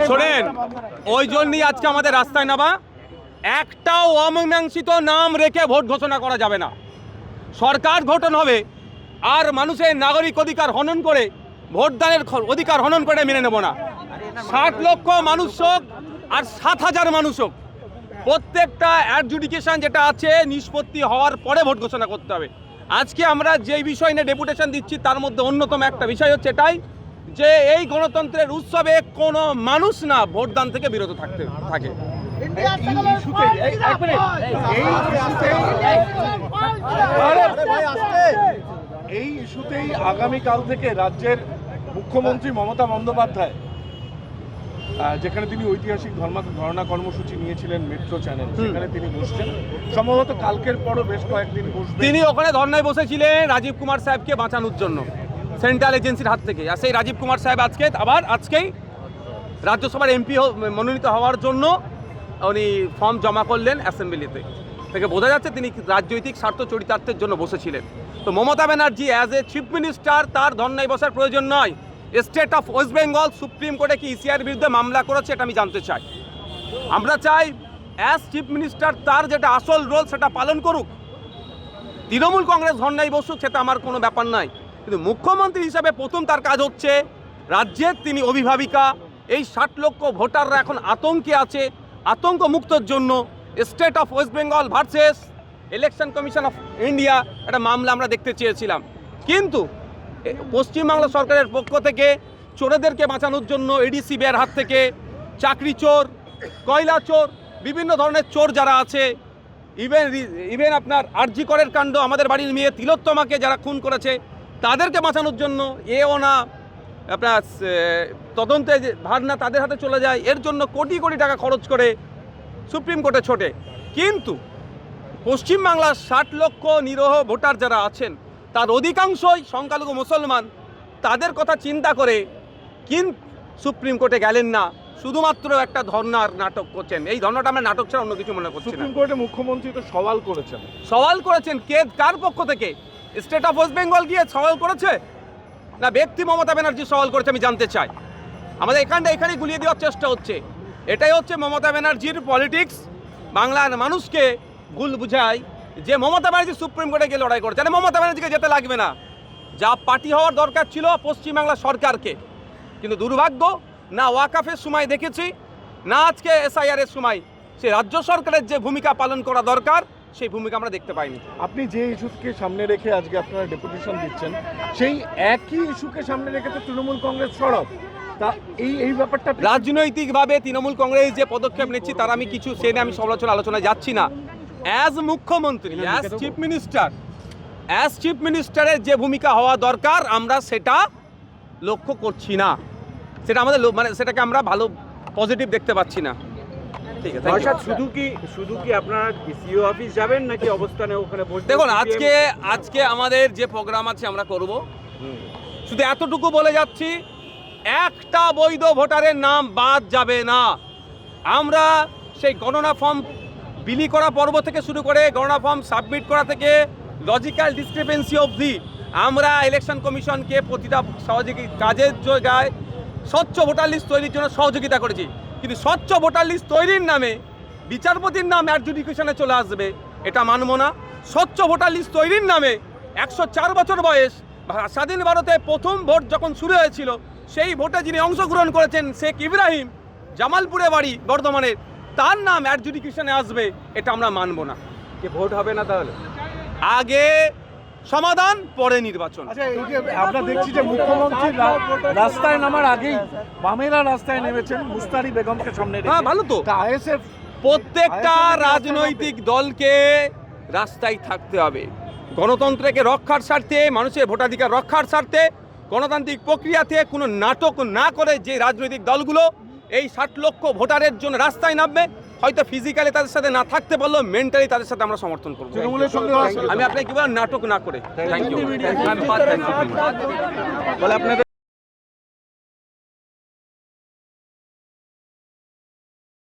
শোনেন, ওই জন্যই আজকে আমাদের রাস্তায় নামা। একটাও অমীমাংসিত নাম রেখে ভোট ঘোষণা করা যাবে না। সরকার গঠন হবে আর মানুষের নাগরিক অধিকার হনন করে ভোটদানের অধিকার হনন করে মেনে নেব না। 60 লক্ষ মানুষ হোক আর 7,000 মানুষ হোক, প্রত্যেকটা অ্যাডজুডিকেশন যেটা আছে নিষ্পত্তি হওয়ার পরে ভোট ঘোষণা করতে হবে। আজকে আমরা যেই বিষয় নিয়ে ডেপুটেশন দিচ্ছি তার মধ্যে অন্যতম একটা বিষয় হচ্ছে এটাই যে এই গণতন্ত্রের উৎসবে কোনো মানুষ না ভোটদান থেকে বিরত থাকে। এই ইস্যুতেই আগামীকাল থেকে রাজ্যের মুখ্যমন্ত্রী মমতা বন্দ্যোপাধ্যায়, যেখানে তিনি ঐতিহাসিক ধর্ণা কর্মসূচি নিয়েছিলেন মেট্রো চ্যানেল, সেখানে তিনি বসছেন। সম্ভবত কালকের পরও বেশ কয়েকদিন বসবেন। তিনি ওখানে ধর্ণায় বসেছিলেন রাজীব কুমার সাহেবকে বাঁচানোর জন্য সেন্ট্রাল এজেন্সির হাত থেকে। আর সেই রাজীব কুমার সাহেব আজকেই রাজ্যসভার এমপি মনোনীত হওয়ার জন্য উনি ফর্ম জমা করলেন অ্যাসেম্বলিতে। থেকে বোঝা যাচ্ছে তিনি রাজনৈতিক স্বার্থ চরিতার্থের জন্য বসেছিলেন। তো Mamata Banerjee as a chief minister তার ধর্ণায় বসার প্রয়োজন নয়। State of West Bengal supreme কোর্টে কি ইসিআর বিরুদ্ধে মামলা করেছে এটা আমি জানতে চাই। আমরা চাই অ্যাজ চিফ মিনিস্টার তার যেটা আসল রোল সেটা পালন করুক। তৃণমূল কংগ্রেস ধর্ণায় বসুক, সেটা আমার কোনো ব্যাপার নয়। কিন্তু মুখ্যমন্ত্রী হিসাবে প্রথম তার কাজ হচ্ছে রাজ্যের তিনি অভিভাবিকা। এই 60 লক্ষ ভোটাররা এখন আতঙ্কে আছে। আতঙ্ক মুক্তর জন্য state of West Bengal versus election commission of India একটা মামলা আমরা দেখতে চেয়েছিলাম। কিন্তু পশ্চিমবাংলা সরকারের পক্ষ থেকে চোরেদেরকে বাঁচানোর জন্য এডিসি বের হাত থেকে চাকরি চোর, কয়লা চোর, বিভিন্ন ধরনের চোর যারা আছে, ইভেন আপনার আরজি করের কাণ্ড, আমাদের বাড়ির মেয়ে তিলোত্তমাকে যারা খুন করেছে তাদেরকে বাঁচানোর জন্য এও না আপনার তদন্তে ভার না তাদের হাতে চলে যায়। এর জন্য কোটি কোটি টাকা খরচ করে সুপ্রিম কোর্টে ছোটে। কিন্তু পশ্চিমবাংলার 60 লক্ষ নিরীহ ভোটার যারা আছেন তার অধিকাংশই সংখ্যালঘু মুসলমান। তাদের কথা চিন্তা করে সুপ্রিম কোর্টে গেলেন না, শুধুমাত্র একটা ধর্নার নাটক করছেন। এই ধর্নাটা আমরা নাটক ছাড়া অন্য কিছু মনে করছি না। সুপ্রিম কোর্টে মুখ্যমন্ত্রী তো সওয়াল করেছেন। কে কার পক্ষ থেকে? স্টেট অফ ওয়েস্ট বেঙ্গল গিয়ে সওয়াল করেছে না ব্যক্তি মমতা ব্যানার্জি সওয়াল করেছে? আমি জানতে চাই। আমাদের এখানেই গুলিয়ে দেওয়ার চেষ্টা হচ্ছে। এটাই হচ্ছে মমতা ব্যানার্জির পলিটিক্স। বাংলার মানুষকে ভুল বুঝায় যে মমতা ব্যানার্জি সুপ্রিম কোর্টে গিয়ে লড়াই করেছে। মমতা ব্যানার্জিকে যেতে লাগবে না। যা পার্টি হওয়ার দরকার ছিল পশ্চিমবাংলা সরকারকে, কিন্তু দুর্ভাগ্য না ওয়াকাফের সময় দেখেছি না আজকে এসআইআরের সময় সে রাজ্য সরকারের যে ভূমিকা পালন করা দরকার সেই ভূমিকা আমরা দেখতে পাইনি। আপনি যে ইস্যুকে সামনে রেখে আজকে আপনারা ডেপুটেশন দিচ্ছেন, সেই একই ইস্যুকে সামনে রেখে তো তৃণমূল কংগ্রেস সরব। তা এই ব্যাপারটা রাজনৈতিকভাবে তৃণমূল কংগ্রেস যে পদক্ষেপ নিচ্ছি তার আমি কিছু সে নিয়ে আমি আলোচনায় যাচ্ছি না। অ্যাজ মুখ্যমন্ত্রী, অ্যাজ চিফ মিনিস্টারের যে ভূমিকা হওয়া দরকার আমরা সেটা লক্ষ্য করছি না। সেটা আমাদের সেটাকে আমরা ভালো পজিটিভ দেখতে পাচ্ছি না। ঠিক আছে, শুধু কি আপনারা সিও অফিস যাবেন নাকি অবস্থানে ওখানে বসবেন? দেখুন, আজকে আমাদের যে প্রোগ্রাম আছে আমরা করব। শুধু এতটুকু বলে যাচ্ছি, একটা বৈধ ভোটারের নাম বাদ যাবে না। আমরা সেই গণনা ফর্ম বিলি করা পর্ব থেকে শুরু করে গণনা ফর্ম সাবমিট করা থেকে লজিক্যাল ডিসক্রিপেন্সি অবধি আমরা ইলেকশন কমিশনকে প্রতিটা কাজের জায়গায় স্বচ্ছ ভোটার লিস্ট তৈরির জন্য সহযোগিতা করেছি। কিন্তু স্বচ্ছ ভোটার লিস্ট তৈরির নামে বিচারপতির নাম অ্যাডজুডিকেশনে চলে আসবে, এটা মানব না। স্বচ্ছ ভোটার লিস্ট তৈরির নামে 104 বছর বয়স, স্বাধীন ভারতে প্রথম ভোট যখন শুরু হয়েছিল সেই ভোটে যিনি অংশগ্রহণ করেছেন শেখ ইব্রাহিম, জামালপুরে বাড়ি বর্ধমানের, তার নাম অ্যাডজুডিকেশনে আসবে, এটা আমরা মানব না। যে ভোট হবে না তাহলে আগে সমাধান পরে নির্বাচন। আমরা দেখছি যে মুখ্যমন্ত্রী রাস্তায় নামার আগেই বামেরা রাস্তায় নেমেছেন মুস্তারি বেগমকে সামনে রেখে। হ্যাঁ, ভালো তো। আইএসএফ প্রত্যেকটা রাজনৈতিক দলকে রাস্তায় থাকতে হবে গণতন্ত্রকে রক্ষার স্বার্থে, মানুষের ভোটাধিকার রক্ষার স্বার্থে। গণতান্ত্রিক প্রক্রিয়াতে কোনো নাটক না করে যে রাজনৈতিক দলগুলো এই 60 লক্ষ ভোটারের জন্য রাস্তায় নামবে, হয়তো ফিজিক্যালি তাদের সাথে না থাকতে পারলেও মেন্টালি তাদের সাথে আমরা সমর্থন করবো। আমি আপনাকে কি বললাম, নাটক না করে। Thank you. বলে আপনাদের